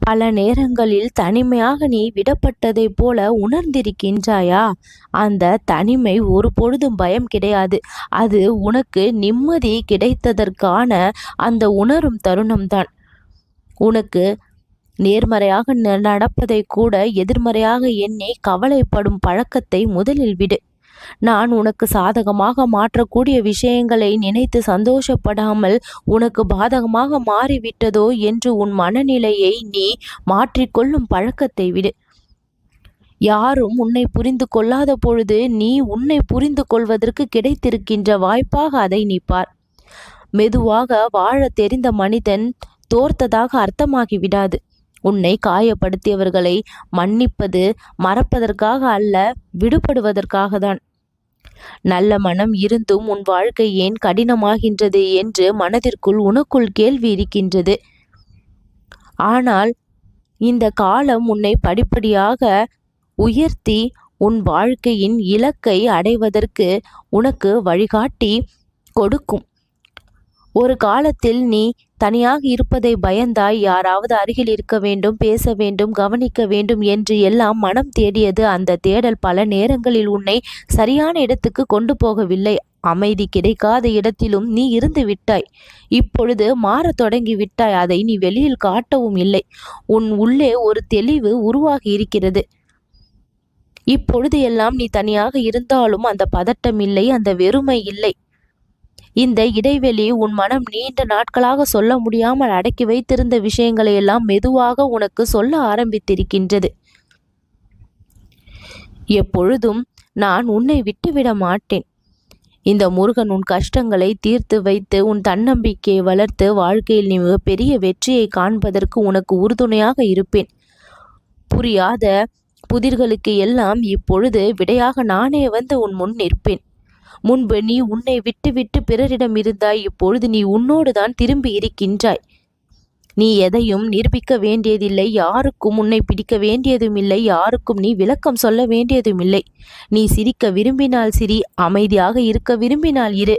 பல நேரங்களில் தனிமையாக நீ விடப்பட்டதைப் போல உணர்ந்திருக்கின்றாயா? அந்த தனிமை ஒரு பொழுதும் பயம் கிடையாது. அது உனக்கு நிம்மதி கிடைத்ததற்கான அந்த உணரும் தருணம்தான். உனக்கு நேர்மறையாக நடப்பதை கூட எதிர்மறையாக எண்ணி கவலைப்படும் பழக்கத்தை முதலில் விடு. நான் உனக்கு சாதகமாக மாற்றக்கூடிய விஷயங்களை நினைத்து சந்தோஷப்படாமல் உனக்கு பாதகமாக மாறிவிட்டதோ என்று உன் மனநிலையை நீ மாற்றிக்கொள்ளும் பழக்கத்தை விடு. யாரும் உன்னை புரிந்து கொள்ளாத பொழுது நீ உன்னை புரிந்து கொள்வதற்கு கிடைத்திருக்கின்ற வாய்ப்பாக அதை நீ பார். மெதுவாக வாழ தெரிந்த மனிதன் தோர்த்ததாக அர்த்தமாகி விடாது. உன்னை காயப்படுத்தியவர்களை மன்னிப்பது மறப்பதற்காக அல்ல, விடுபடுவதற்காக தான். நல்ல மனம் இருந்தும் உன் வாழ்க்கை ஏன் கடினமாகின்றது என்று மனதிற்குள் உனக்குள் கேள்வி இருக்கின்றது. ஆனால் இந்த காலம் உன்னை படிப்படியாக உயர்த்தி உன் வாழ்க்கையின் இலக்கை அடைவதற்கு உனக்கு வழிகாட்டி கொடுக்கும். ஒரு காலத்தில் நீ தனியாக இருப்பதை பயந்தாய். யாராவது அருகில் இருக்க வேண்டும், பேச வேண்டும், கவனிக்க வேண்டும் என்று எல்லாம் மனம் தேடியது. அந்த தேடல் பல நேரங்களில் உன்னை சரியான இடத்துக்கு கொண்டு போகவில்லை. அமைதி கிடைக்காத இடத்திலும் நீ இருந்து விட்டாய். இப்பொழுது மாறத் தொடங்கி விட்டாய். அதை நீ வெளியில் காட்டவும் இல்லை. உன் உள்ளே ஒரு தெளிவு உருவாகி இருக்கிறது. இப்பொழுது எல்லாம் நீ தனியாக இருந்தாலும் அந்த பதட்டம் இல்லை, அந்த வெறுமை இல்லை. இந்த இடைவெளி உன் மனம் நீண்ட நாட்களாக சொல்ல முடியாமல் அடக்கி வைத்திருந்த விஷயங்களை எல்லாம் மெதுவாக உனக்கு சொல்ல ஆரம்பித்திருக்கின்றது. எப்பொழுதும் நான் உன்னை விட்டுவிட மாட்டேன். இந்த முருகன் உன் கஷ்டங்களை தீர்த்து வைத்து உன் தன்னம்பிக்கையை வளர்த்து வாழ்க்கையில் நீ பெரிய வெற்றியை காண்பதற்கு உனக்கு உறுதுணையாக இருப்பேன். புரியாத புதிர்களுக்கு எல்லாம் இப்பொழுது விடையாக நானே வந்து உன் முன் நிற்பேன். முன்பு நீ உன்னை விட்டு பிறரிடம் இருந்தாய். இப்பொழுது நீ உன்னோடு தான் திரும்பி இருக்கின்றாய். நீ எதையும் நிரூபிக்க வேண்டியதில்லை. யாருக்கும் உன்னை பிடிக்க வேண்டியதும் இல்லை. யாருக்கும் நீ விளக்கம் சொல்ல வேண்டியதும் இல்லை. நீ சிரிக்க விரும்பினால் சிரி, அமைதியாக இருக்க விரும்பினால் இரு.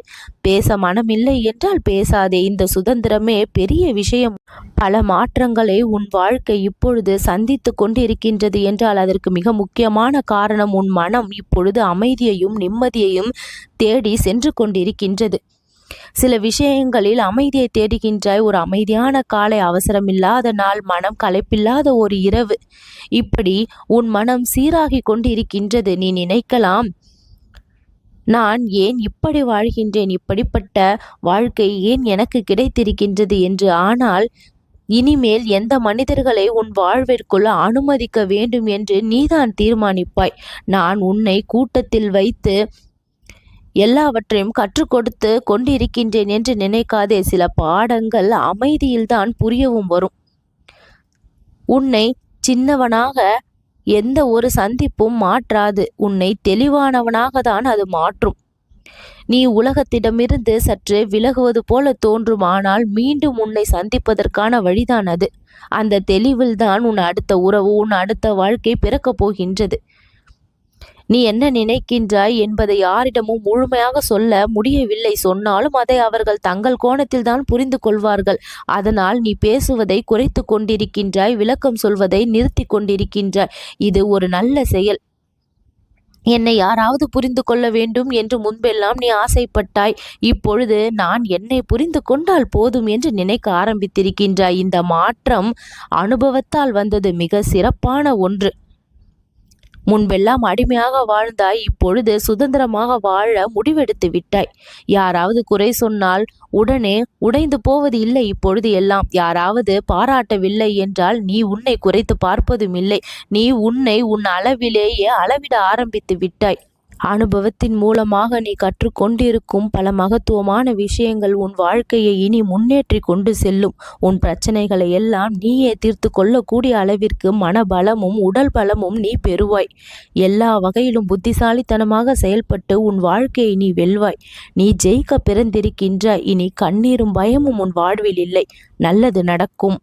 பேச மனமில்லை என்றால் பேசாதே. இந்த சுதந்திரமே பெரிய விஷயம். பல மாற்றங்களை உன் வாழ்க்கை இப்பொழுது சந்தித்து கொண்டிருக்கின்றது என்றால் அதற்கு மிக முக்கியமான காரணம் உன் மனம் இப்பொழுது அமைதியையும் நிம்மதியையும் தேடி சென்று கொண்டிருக்கின்றது. சில விஷயங்களில் அமைதியை தேடுகின்றாய். ஒரு அமைதியான காலை, அவசரமில்லாத நாள், மனம் களைப்பில்லாத ஒரு இரவு. இப்படி உன் மனம் சீராகி கொண்டிருக்கின்றது. நீ நினைக்கலாம், நான் ஏன் இப்படி வாழ்கின்றேன், இப்படிப்பட்ட வாழ்க்கை ஏன் எனக்கு கிடைத்திருக்கின்றது என்று. ஆனால் இனிமேல் எந்த மனிதர்களை உன் வாழ்விற்குள் அனுமதிக்க வேண்டும் என்று நீதான் தீர்மானிப்பாய். நான் உன்னை கூட்டத்தில் வைத்து எல்லாவற்றையும் கற்றுக் கொடுத்து கொண்டிருக்கின்றேன் என்று நினைக்காதே. சில பாடங்கள் அமைதியில்தான் புரியவும் வரும். உன்னை சின்னவனாக எந்த ஒரு சந்திப்பும் மாற்றாது. உன்னை தெளிவானவனாக தான் அது மாற்றும். நீ உலகத்திடமிருந்து சற்று விலகுவது போல தோன்றும். ஆனால் மீண்டும் உன்னை சந்திப்பதற்கான வழிதான் அது. அந்த தெளிவில்தான் உன் அடுத்த உறவு, உன் அடுத்த வாழ்க்கை பிறக்கப் போகின்றது. நீ என்ன நினைக்கின்றாய் என்பதை யாரிடமும் முழுமையாக சொல்ல முடியவில்லை. சொன்னாலும் அதை அவர்கள் தங்கள் கோணத்தில் தான் புரிந்து கொள்வார்கள். அதனால் நீ பேசுவதை குறைத்து கொண்டிருக்கின்றாய், விளக்கம் சொல்வதை நிறுத்தி கொண்டிருக்கின்றாய். இது ஒரு நல்ல செயல். என்னை யாராவது புரிந்து கொள்ள வேண்டும் என்று முன்பெல்லாம் நீ ஆசைப்பட்டாய். இப்பொழுது நான் என்னை புரிந்து கொண்டால் போதும் என்று நினைக்க ஆரம்பித்திருக்கின்றாய். இந்த மாற்றம் அனுபவத்தால் வந்தது, மிக சிறப்பான ஒன்று. முன்பெல்லாம் அடிமையாக வாழ்ந்தாய். இப்பொழுது சுதந்திரமாக வாழ முடிவெடுத்து விட்டாய். யாராவது குறை சொன்னால் உடனே உடைந்து போவது இல்லை. இப்பொழுது எல்லாம் யாராவது பாராட்டவில்லை என்றால் நீ உன்னை குறைத்து பார்ப்பதும் இல்லை. நீ உன்னை உன் அளவிலேயே அளவிட ஆரம்பித்து விட்டாய். அனுபவத்தின் மூலமாக நீ கற்றுக்கொண்டிருக்கும் பல மகத்துவமான விஷயங்கள் உன் வாழ்க்கையை இனி முன்னேற்றி கொண்டு செல்லும். உன் பிரச்சனைகளை எல்லாம் நீயே தீர்த்து கொள்ளக்கூடிய அளவிற்கு மனபலமும் உடல் பலமும் நீ பெறுவாய். எல்லா வகையிலும் புத்திசாலித்தனமாக செயல்பட்டு உன் வாழ்க்கையை நீ வெல்வாய். நீ ஜெயிக்க பிறந்திருக்கின்ற. இனி கண்ணீரும் பயமும் உன் வாழ்வில் இல்லை. நல்லது நடக்கும்.